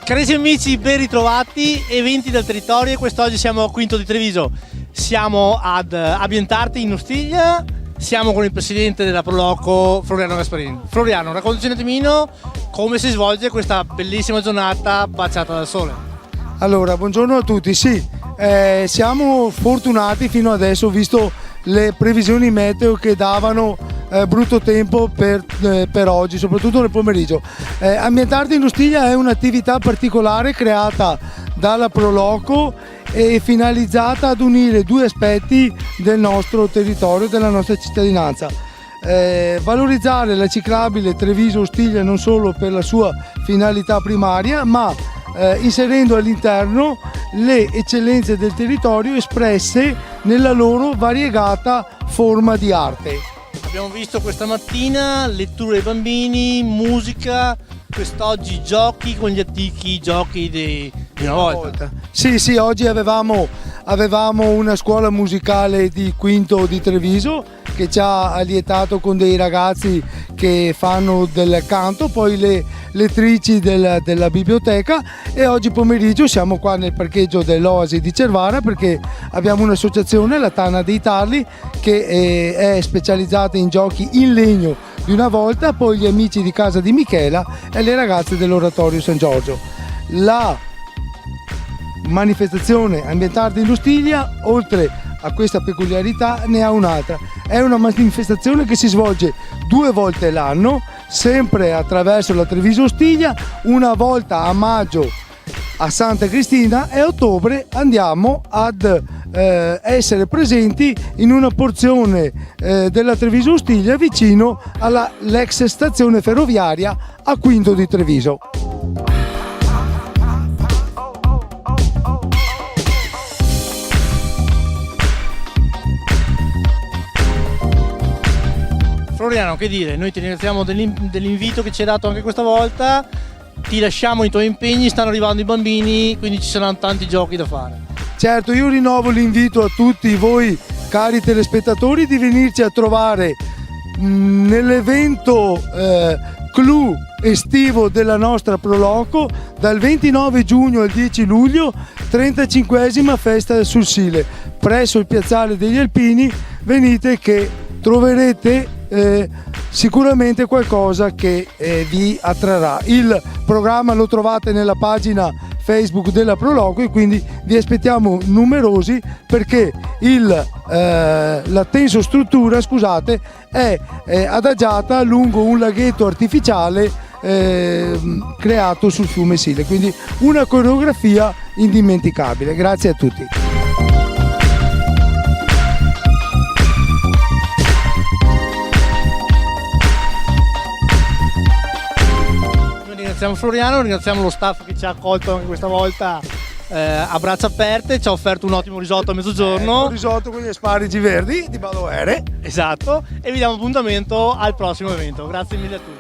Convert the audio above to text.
Carissimi amici, ben ritrovati, eventi del territorio. Quest'oggi siamo a Quinto di Treviso, siamo ad Ambientarti in Ostiglia, siamo con il presidente della Proloco, Floriano Gasparini. Floriano, raccontaci un attimino come si svolge questa bellissima giornata baciata dal sole. Allora, buongiorno a tutti, sì, siamo fortunati fino adesso, visto le previsioni meteo che davano brutto tempo per oggi, soprattutto nel pomeriggio. Ambientarti in Ostiglia è un'attività particolare creata dalla Proloco e finalizzata ad unire due aspetti del nostro territorio, della nostra cittadinanza. Valorizzare la ciclabile Treviso-Ostiglia non solo per la sua finalità primaria, ma inserendo all'interno le eccellenze del territorio espresse nella loro variegata forma di arte. Abbiamo visto questa mattina letture ai bambini, musica, quest'oggi giochi con gli antichi giochi di una volta. Sì, oggi avevamo una scuola musicale di Quinto di Treviso che ci ha allietato con dei ragazzi che fanno del canto, poi le lettrici della biblioteca, e oggi pomeriggio siamo qua nel parcheggio dell'Oasi di Cervara perché abbiamo un'associazione, la Tana dei Tarli, che è specializzata in giochi in legno di una volta, poi gli amici di casa di Michela e le ragazze dell'Oratorio San Giorgio. La manifestazione Ambientarti in Ostiglia, oltre a questa peculiarità, ne ha un'altra. È una manifestazione che si svolge 2 volte l'anno, sempre attraverso la Treviso Ostiglia, una volta a maggio a Santa Cristina, e a ottobre andiamo ad essere presenti in una porzione della Treviso Ostiglia vicino all'ex stazione ferroviaria a Quinto di Treviso. Floriano, che dire, noi ti ringraziamo dell'invito che ci hai dato anche questa volta, ti lasciamo i tuoi impegni, stanno arrivando i bambini, quindi ci saranno tanti giochi da fare. Certo, io rinnovo l'invito a tutti voi, cari telespettatori, di venirci a trovare nell'evento clou estivo della nostra Proloco dal 29 giugno al 10 luglio, 35esima festa sul Sile, presso il piazzale degli Alpini. Venite che troverete sicuramente qualcosa che vi attrarrà. Il programma lo trovate nella pagina Facebook della Proloco e quindi vi aspettiamo numerosi, perché la tensostruttura, scusate, è adagiata lungo un laghetto artificiale creato sul fiume Sile, quindi una coreografia indimenticabile. Grazie a tutti. Ringraziamo Floriano, ringraziamo lo staff che ci ha accolto anche questa volta a braccia aperte, ci ha offerto un ottimo risotto a mezzogiorno. Un risotto con gli asparagi verdi di Badoere. Esatto, e vi diamo appuntamento al prossimo evento. Grazie mille a tutti.